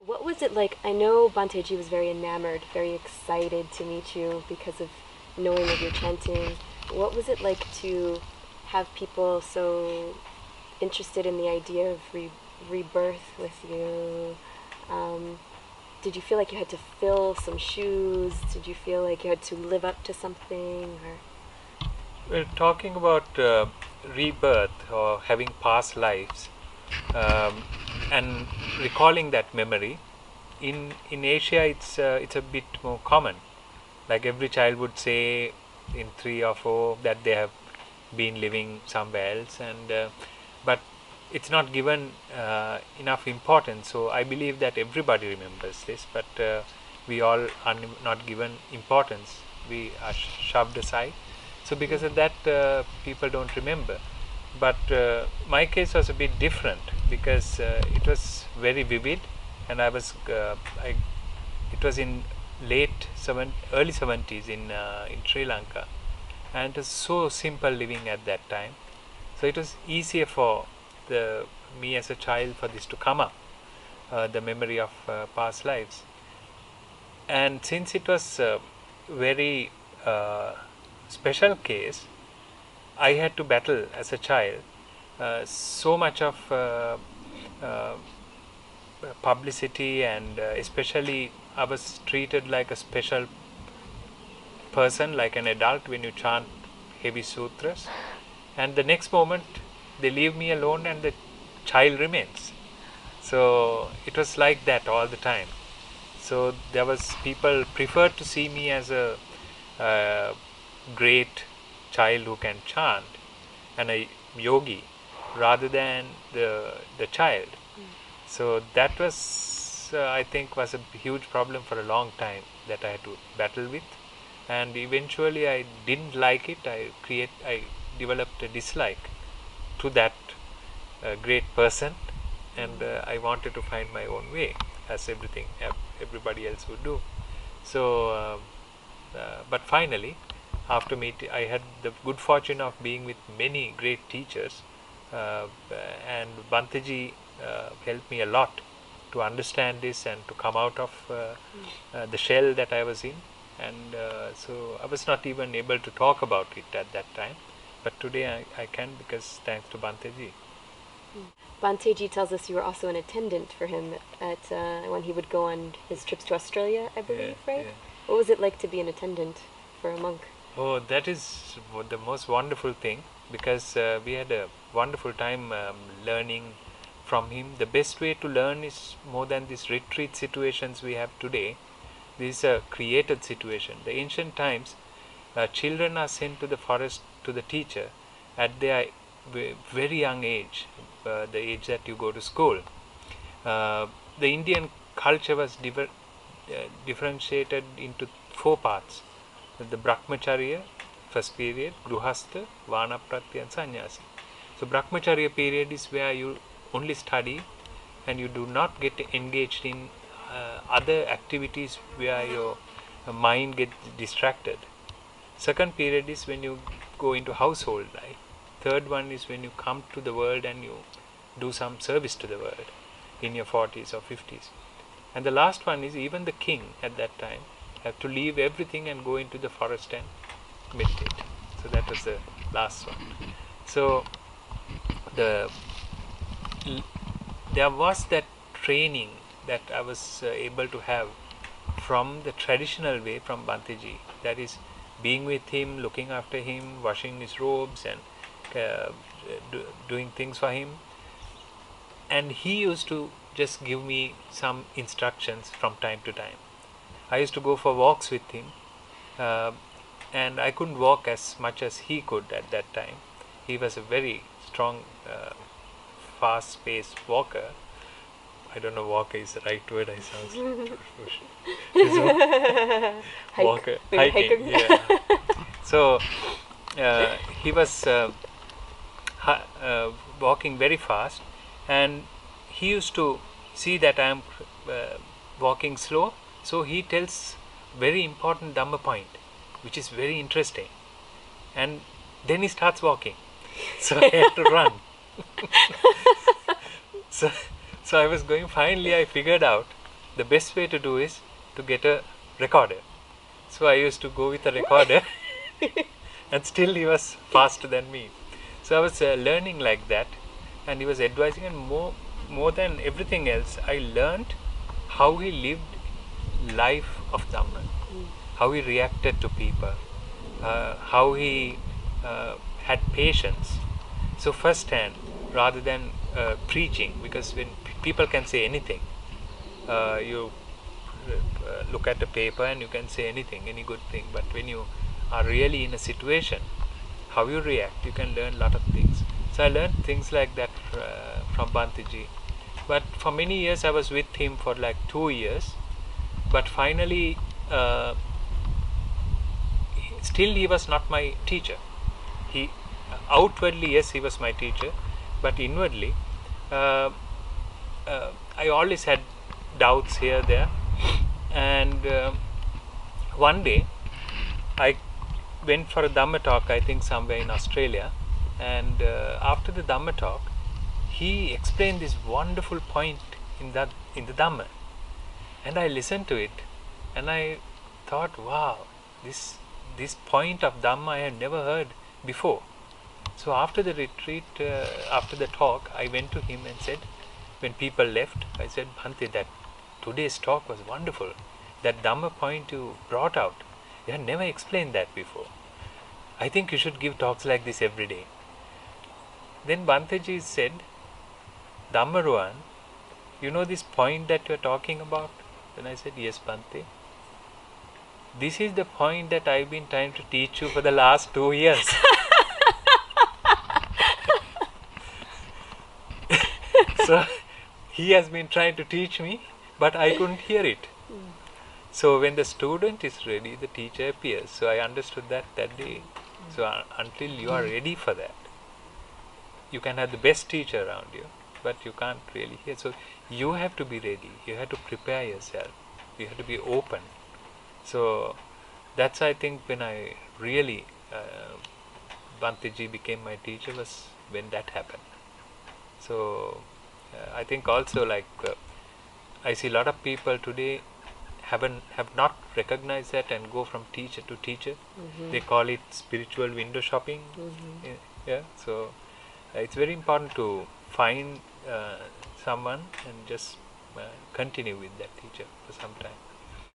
What was it like? I know Bhante G was very enamored, very excited to meet you because of knowing of your chanting. What was it like to have people so interested in the idea of rebirth with you? Did you feel like you had to fill some shoes? Did you feel like you had to live up to something? Or We're talking about rebirth or having past lives, um, and recalling that memory. In Asia, it's a bit more common. Like every child would say in 3 or 4 that they have been living somewhere else, and but it's not given enough importance. So I believe that everybody remembers this, but we all are not given importance. We are shoved aside. So because of that, people don't remember. But my case was a bit different because it was very vivid, and it was in early 70s in Sri Lanka, and it was so simple living at that time. So it was easier for me as a child for this to come up, the memory of past lives. And since it was a very special case, I had to battle as a child so much of uh, publicity, and especially I was treated like a special person, like an adult when you chant heavy sutras, and the next moment they leave me alone and the child remains. So it was like that all the time. So there was people preferred to see me as a great child who can chant and a yogi rather than the child. So that was I think was a huge problem for a long time that I had to battle with, and eventually I didn't like it. I developed a dislike to that great person, and I wanted to find my own way, as everybody else would do. So, but finally, after meeting, I had the good fortune of being with many great teachers, uh, and Bhante G helped me a lot to understand this and to come out of the shell that I was in. And so I was not even able to talk about it at that time, but today I can, because thanks to Bhante Ji. Bhante G tells us you were also an attendant for him at when he would go on his trips to Australia, I believe, right? Yeah. What was it like to be an attendant for a monk? Oh, that is the most wonderful thing, because we had a wonderful time learning from him. The best way to learn is more than these retreat situations we have today. This is a created situation. The ancient times, children are sent to the forest to the teacher at their very young age, the age that you go to school. The Indian culture was differentiated into 4 parts: the Brahmacharya first period, Gruhastha, Vanaprastha, and Sannyasi. So Brahmacharya period is where you only study and you do not get engaged in other activities where your mind gets distracted. Second period is when you go into household life. Third one is when you come to the world and you do some service to the world in your 40s or 50s. And the last one is even the king at that time have to leave everything and go into the forest and meditate. So that was the last one. So there was that training that I was able to have from the traditional way from Bhante Ji. That is, being with him, looking after him, washing his robes, and doing things for him. And he used to just give me some instructions from time to time. I used to go for walks with him, and I couldn't walk as much as he could at that time. He was a very strong, fast-paced walker. I don't know walker is the right word, I sound walker, hiking. Yeah. So he was walking very fast, and he used to see that I am walking slow, so he tells very important Dhamma point, which is very interesting, and then he starts walking. So I had to run. so I was going. Finally, I figured out the best way to do is to get a recorder. So I used to go with a recorder, and still he was faster than me. So I was learning like that, and he was advising, and more than everything else, I learned how he lived life of Dhamma, how he reacted to people, how he had patience. So firsthand, rather than preaching, because when people can say anything, you look at the paper and you can say anything, any good thing, but when you are really in a situation, how you react, you can learn a lot of things. So I learned things like that from Bhante G. But for many years I was with him for like 2 years, but finally still he was not my teacher. He outwardly, yes, he was my teacher, but inwardly I always had doubts here there. And one day I went for a Dhamma talk, I think somewhere in Australia, and after the Dhamma talk he explained this wonderful point in the Dhamma, and I listened to it and I thought, wow, this point of Dhamma I had never heard before. So after the retreat, after the talk, I went to him and said, when people left, I said, Bhante, that today's talk was wonderful. That Dhamma point you brought out, you had never explained that before. I think you should give talks like this every day. Then Bhante G said, Dhammaruwan, you know this point that you are talking about? Then I said, yes, Bhante. This is the point that I've been trying to teach you for the last 2 years. So he has been trying to teach me, but I couldn't hear it. So when the student is ready, the teacher appears. So I understood that day. So until you are ready for that, you can have the best teacher around you, but you can't really hear. So you have to be ready. You have to prepare yourself. You have to be open. So that's, I think, when I really Bhante G became my teacher, was when that happened. So I think also, like I see a lot of people today have not recognized that and go from teacher to teacher. They call it spiritual window shopping. Yeah. So it's very important to find someone and just continue with that teacher for some time.